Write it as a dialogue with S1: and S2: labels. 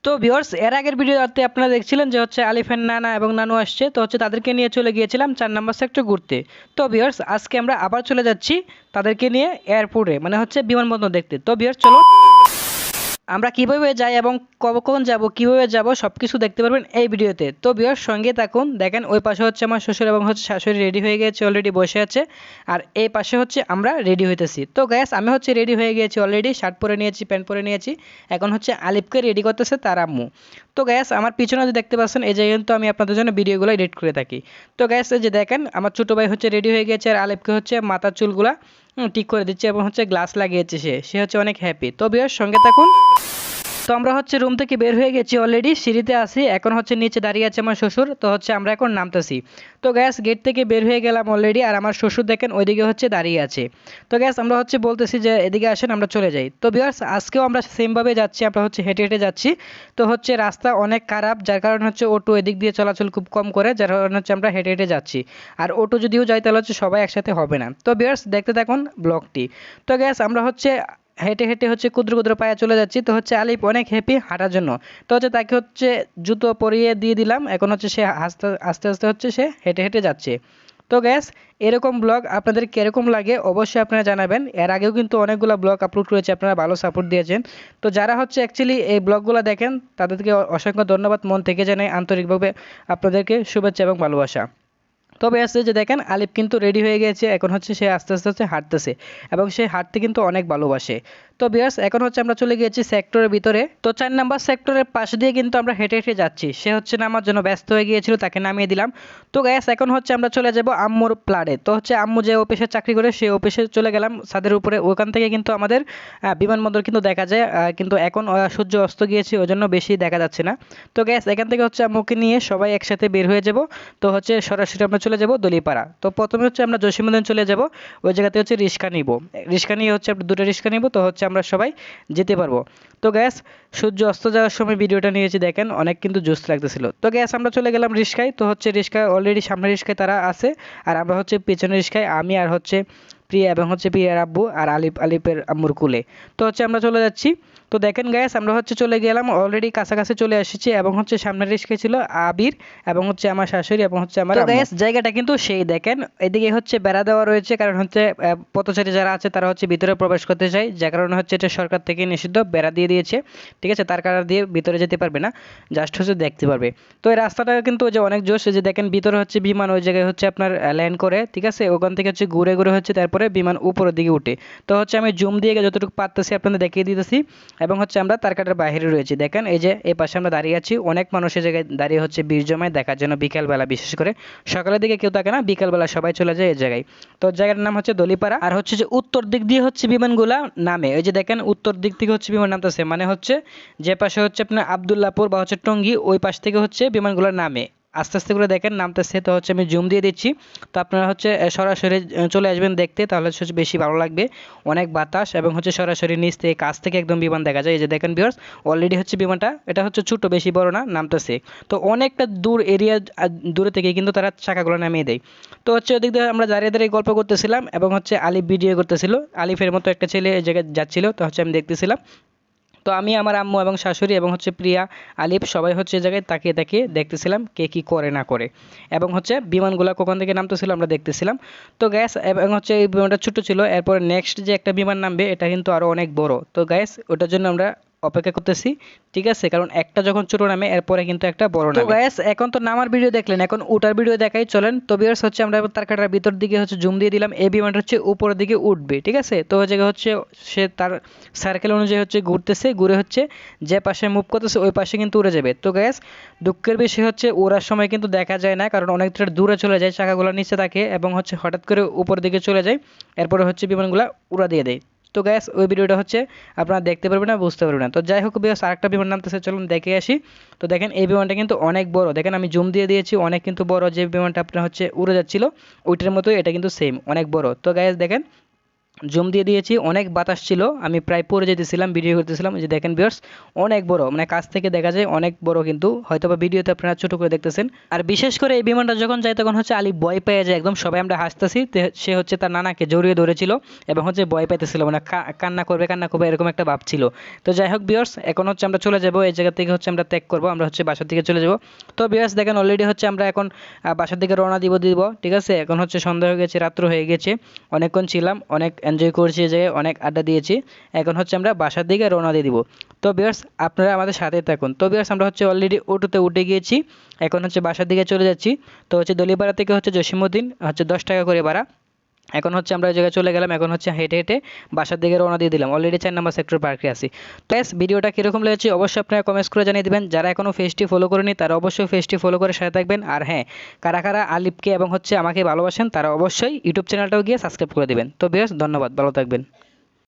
S1: তো ভিউয়ার্স এর আগের ভিডিওতে আপনারা দেখছিলেন যে হচ্ছে আলিফের নানা এবং নানু আসছে, তো হচ্ছে তাদেরকে নিয়ে চলে গিয়েছিলাম 4 নম্বর সেক্টর ঘুরতে। তো ভিউয়ার্স আজকে আমরা আবার চলে যাচ্ছি তাদেরকে নিয়ে এয়ারপোর্টে, মানে হচ্ছে বিমানবন্দর দেখতে। তো ভিউয়ার্স চলো আমরা কিভাবে যাই এবং কখন যাব, কিভাবে যাব সব কিছু দেখতে পারবেন এই ভিডিওতে। তো ভিউয়ার্স সঙ্গে থাকুন। দেখেন ওই পাশে হচ্ছে আমার শ্বশুর এবং হচ্ছে শাশুড়ি রেডি হয়ে গেছে, অলরেডি বসে আছে। আর এই পাশে হচ্ছে আমরা রেডি হইতেছি। তো গ্যাস আমি হচ্ছে রেডি হয়ে গিয়েছি অলরেডি, শার্ট পরে নিয়েছি, প্যান্ট পরে নিয়েছি। এখন হচ্ছে আলিফকে রেডি করতেছে তার আম্মু। তো গ্যাস আমার পিছনে যে দেখতে পাচ্ছেন এই জায়গায় কিন্তু আমি আপনাদের জন্য ভিডিওগুলো এডিট করে থাকি। তো গ্যাস এই যে দেখেন আমার ছোটো ভাই হচ্ছে রেডি হয়ে গেছে, আর আলিফকে হচ্ছে মাথার চুলগুলা ঠিক করে দিচ্ছে এবং হচ্ছে গ্লাস লাগিয়েছে, সে হচ্ছে অনেক হ্যাপি। তো ভিউয়ার্স সঙ্গে থাকুন। তো আমরা হচ্ছে রুম থেকে বের হয়ে গেছি, অলরেডি সিঁড়িতে আছি, এখন হচ্ছে নিচে দাঁড়িয়ে আছে আমার শ্বশুর। তো হচ্ছে আমরা এখন নামতেছি। তো গ্যাস গেট থেকে বের হয়ে গেলাম অলরেডি, আর আমার শ্বশুর দেখেন ওইদিকে হচ্ছে দাঁড়িয়ে আছে। তো গ্যাস আমরা হচ্ছে বলতেছি যে এদিকে আসেন আমরা চলে যাই। তো ভিউয়ার্স আজকেও আমরা সেমভাবে যাচ্ছি, আমরা হচ্ছে হেঁটে হেঁটে যাচ্ছি। তো হচ্ছে রাস্তা অনেক খারাপ, যার কারণে হচ্ছে অটো এদিক দিয়ে চলাচল খুব কম করে, যার কারণে হচ্ছে আমরা হেঁটে হেঁটে যাচ্ছি। আর অটো যদিও যাই তাহলে হচ্ছে সবাই একসাথে হবে না। তো ভিউয়ার্স দেখতে থাকুন ব্লগটি। তো গ্যাস আমরা হচ্ছে হেঁটে হেঁটে হচ্ছে ক্ষুদ্র ক্ষুদ্র পায়ে চলে যাচ্ছি। তো হচ্ছে আলিফ অনেক হ্যাপি হাঁটার জন্য। তো হচ্ছে তাকে হচ্ছে জুতো পরিয়ে দিয়ে দিলাম, এখন হচ্ছে সে আস্তে আস্তে আস্তে হচ্ছে সে হেঁটে হেঁটে যাচ্ছে। তো গ্যাস এরকম ব্লগ আপনাদের কীরকম লাগে অবশ্যই আপনারা জানাবেন। এর আগেও কিন্তু অনেকগুলো ব্লগ আপলোড করেছি, আপনারা ভালো সাপোর্ট দিয়েছেন। তো যারা হচ্ছে অ্যাকচুয়ালি এই ব্লগগুলো দেখেন তাদেরকে অসংখ্য ধন্যবাদ, মন থেকে জানাই আন্তরিকভাবে আপনাদেরকে শুভেচ্ছা এবং ভালোবাসা। তবে আছে যে দেখেন আলিফ কিন্তু রেডি হয়ে গেছে, এখন হচ্ছে সে আস্তে আস্তে হচ্ছে হাঁটতেছে এবং সে হাঁটতে কিন্তু অনেক ভালোবাসে। তো বিয়ার্স এখন হচ্ছে আমরা চলে গিয়েছি সেক্টরের ভিতরে। তো 4 নম্বর সেক্টরের পাশ দিয়ে কিন্তু আমরা হেঁটে হেঁটে যাচ্ছি, সে হচ্ছে নামার জন্য ব্যস্ত হয়ে গিয়েছিল, তাকে নামিয়ে দিলাম। তো গ্যাস এখন হচ্ছে আমরা চলে যাব আম্মুর প্লাডে। তো হচ্ছে আম্মু যে অফিসে চাকরি করে সেই অফিসে চলে গেলাম ছাদের উপরে, ওখান থেকে কিন্তু আমাদের বিমানবন্দর কিন্তু দেখা যায়, কিন্তু এখন সূর্য অস্ত গিয়েছে ওই জন্য বেশি দেখা যাচ্ছে না। তো গ্যাস এখান থেকে হচ্ছে আম্মুকে নিয়ে সবাই একসাথে বের হয়ে যাব। তো হচ্ছে সরাসরি আমরা চলে যাব দলিপাড়া। তো প্রথমে হচ্ছে আমরা জসীমউদ্দিন চলে যাব, ওই জায়গাতে হচ্ছে রিক্সা নিব, রিক্সা নিয়ে হচ্ছে দুটো রিক্সা নিব, তো হচ্ছে আমরা সবাই যেতে পারবো। তো গ্যাস সূর্য অস্ত যাওয়ার সময় ভিডিওটা নিয়েছি, দেখেন অনেক কিন্তু জোস লাগতেছিল। তো গ্যাস আমরা চলে গেলাম রিক্সায়। তো হচ্ছে রিক্সায় অলরেডি সামনের রিক্সায় তারা আছে, আর আমরা হচ্ছে পেছনের রিক্সায়, আমি আর হচ্ছে প্রিয়া এবং হচ্ছে প্রিয়ার আব্বু আর আলিফের আম্মুর কুলে। তো হচ্ছে আমরা চলে যাচ্ছি। তো দেখেন গ্যাস আমরা হচ্ছে চলে গেলাম, অলরেডি কাছাকাছি চলে এসেছি, এবং হচ্ছে সামনের রিক্সায় ছিল আবির এবং হচ্ছে আমার শাশুড়ি এবং হচ্ছে আমার আম্মু। গ্যাস জায়গাটা কিন্তু সেই দেখেন এদিকে হচ্ছে বেড়া দেওয়া রয়েছে, কারণ হচ্ছে পথচারী যারা আছে তারা হচ্ছে ভিতরে প্রবেশ করতে চায়, যার কারণে হচ্ছে এটা সরকার থেকে নিষিদ্ধ, বেড়া দিয়ে দিয়েছে। ঠিক আছে, তার কারণ দিয়ে ভিতরে যেতে পারবে না, জাস্ট হচ্ছে দেখতে পারবে। তো এই রাস্তাটা কিন্তু ওই যে অনেক জোশ, যে দেখেন ভিতরে হচ্ছে বিমান ওই জায়গায় হচ্ছে আপনার ল্যান্ড করে, ঠিক আছে, ওখান থেকে হচ্ছে ঘুরে ঘুরে হচ্ছে তারপরে বিমান উপরের দিকে উঠে। তো হচ্ছে আমি জুম দিয়ে যতটুকু পারতেছি আপনাদের দেখিয়ে দিতেছি, এবং হচ্ছে আমরা তারকাটার বাইরে রয়েছি। দেখেন এই যে এই পাশে আমরা দাঁড়িয়ে আছি, অনেক মানুষের জায়গায় দাঁড়িয়ে হচ্ছে বীর জমায় দেখার জন্য, বিকালবেলা বিশেষ করে, সকালের দিকে কেউ থাকে না, বিকালবেলা সবাই চলে যায় এই জায়গায়। তো জায়গাটার নাম হচ্ছে দলিপাড়া। আর হচ্ছে যে উত্তর দিক দিয়ে হচ্ছে বিমানগুলা নামে, ওই যে দেখেন উত্তর দিক থেকে হচ্ছে বিমান নামতেছে, মানে হচ্ছে যে পাশে হচ্ছে আপনার আবদুল্লাপুর বা হচ্ছে টঙ্গী, ওই পাশ থেকে হচ্ছে বিমানগুলো নামে আস্তে আস্তে করে, দেখেন নামতেছে। তো হচ্ছে আমি জুম দিয়ে দিচ্ছি, তো আপনারা হচ্ছে সরাসরি চলে আসবেন দেখতে, তাহলে হচ্ছে বেশি ভালো লাগবে। অনেক বাতাস এবং হচ্ছে সরাসরি নিচ থেকে কাছ থেকে একদম বিমান দেখা যায়। এই যে দেখেন ভিউয়ার্স অলরেডি হচ্ছে বিমানটা, এটা হচ্ছে ছোট, বেশি বড় না, নামতেছে। তো অনেকটা দূর এরিয়া, দূরে থেকে কিন্তু তারা চাকাগুলো নামিয়ে দেয়। তো হচ্ছে ওদিক দিয়ে আমরা দাঁড়িয়ে দাঁড়িয়ে গল্প করতেছিলাম, এবং হচ্ছে আলিফ ভিডিও করতেছিল, আলিফের মতো একটা ছেলে এই জায়গায় যাচ্ছিল, তো হচ্ছে আমি দেখতেছিলাম। তো আমি, আমার আম্মু এবং শাশুড়ি এবং হচ্ছে প্রিয়া, আলিফ সবাই হচ্ছে এই জায়গায় তাকিয়ে তাকিয়ে দেখতেছিলাম কে কী করে না করে, এবং হচ্ছে বিমানগুলো কখন থেকে নামতেছিল আমরা দেখতেছিলাম। তো গ্যাস এবং হচ্ছে এই বিমানটা ছোটো ছিল, এরপরে নেক্সট যে একটা বিমান নামবে এটা কিন্তু আরও অনেক বড়। তো গ্যাস ওটার জন্য আমরা অপেক্ষা করতেছি, ঠিক আছে, কারণ একটা যখন ছোট নামে এরপরে কিন্তু একটা বড় নামে। তো গাইস এখন তো নামার ভিডিও দেখলেন, এখন ওটার ভিডিও দেখাই চলেন। তো ভিউয়ার্স হচ্ছে আমরা তার কাটার ভিতর দিকে হচ্ছে জুম দিয়ে দিলাম, এই বিমানটা হচ্ছে উপরের দিকে উঠবে, ঠিক আছে। তো ওই জায়গায় হচ্ছে সে তার সার্কেল অনুযায়ী হচ্ছে ঘুরতেছে, ঘুরে হচ্ছে যে পাশে মুভ করতেছে ওই পাশে কিন্তু উড়ে যাবে। তো গাইস দুঃখের বিষয় হচ্ছে ওড়ার সময় কিন্তু দেখা যায় না, কারণ অনেকটা দূরে চলে যায়, চাকাগুলো নিচে থাকে এবং হচ্ছে হঠাৎ করে উপর দিকে চলে যায়, এরপরে হচ্ছে বিমানগুলো উড়া দিয়ে দেয়। তো গ্যাস ওই ভিডিওটা হচ্ছে আপনারা দেখতে পারবেন না, বুঝতে পারবেন না। তো যাই হোক বিকজ আরেকটা বিমান নামতেছে, চলুন দেখে আসি। তো দেখেন এই বিমানটা কিন্তু অনেক বড়, দেখেন আমি জুম দিয়ে দিয়েছি, অনেক কিন্তু বড়, যে বিমানটা আপনার হচ্ছে উড়ে যাচ্ছিল ওইটার মতোই এটা কিন্তু সেম অনেক বড়। তো গ্যাস দেখেন জুম দিয়ে দিয়েছি, অনেক বাতাস ছিল, আমি প্রায় পড়ে যেতেছিলাম, ভিডিও করতেছিলাম। এই যে দেখেন ভিউয়ার্স, অনেক বড়, মানে কাছ থেকে দেখা যায় অনেক বড়, কিন্তু হয়তোবা ভিডিওতে আপনারা ছোট করে দেখতেছেন। আর বিশেষ করে এই বিমানটা যখন যায় তখন হচ্ছে আলিফ ভয় পেয়ে যায় একদম, সবাই আমরা হাসতেছি, সে হচ্ছে তার নানাকে জড়িয়ে ধরেছিল এবং হচ্ছে ভয় পাইতেছিল, মানে কান্না করবে এরকম একটা ভাব ছিল। তো যাই হোক ভিউয়ার্স, এখন হচ্ছে আমরা চলে যাব এই জায়গা থেকে, হচ্ছে আমরা ত্যাগ করব, আমরা হচ্ছে বাসার দিকে চলে যাব। তো ভিউয়ার্স দেখেন অলরেডি হচ্ছে আমরা এখন বাসার দিকে রওনা দিব, ঠিক আছে। এখন হচ্ছে সন্ধ্যা হয়ে গেছে, রাত্র হয়ে গেছে, অনেকক্ষণ ছিলাম, অনেক এনজয় করছি, যে অনেক আড্ডা দিয়েছি। এখন হচ্ছে আমরা বাসার দিকে রওনা দিয়ে দিব। তো ভিউয়ার্স আপনারা আমাদের সাথেই থাকুন। তো ভিউয়ার্স আমরা হচ্ছে অলরেডি অটোতে উঠে গিয়েছি, এখন হচ্ছে বাসার দিকে চলে যাচ্ছি। তো হচ্ছে দলিপাড়া থেকে হচ্ছে জসিমউদ্দিন হচ্ছে 10 টাকা করে ভাড়া। এখন হচ্ছে আমরা ওই জায়গায় চলে গেলাম, এখন হচ্ছে হেঁটে হেঁটে বাসার দিকে রওনা দিয়ে দিলাম। অলরেডি 4 নম্বর সেক্টর পার্কে আছি। তো ভিডিওটা কীরকম লেগেছে অবশ্যই আপনারা কমেন্টস করে জানিয়ে দেবেন। যারা এখনও পেজটি ফলো করেনি তারা অবশ্যই পেজটি ফলো করে সাথে থাকবেন। আর হ্যাঁ, কারা কারা আলিফকে এবং হচ্ছে আমাকে ভালোবাসেন তারা অবশ্যই ইউটিউব চ্যানেলটাও গিয়ে সাবস্ক্রাইব করে দেবেন। তো বেশ ধন্যবাদ, ভালো থাকবেন।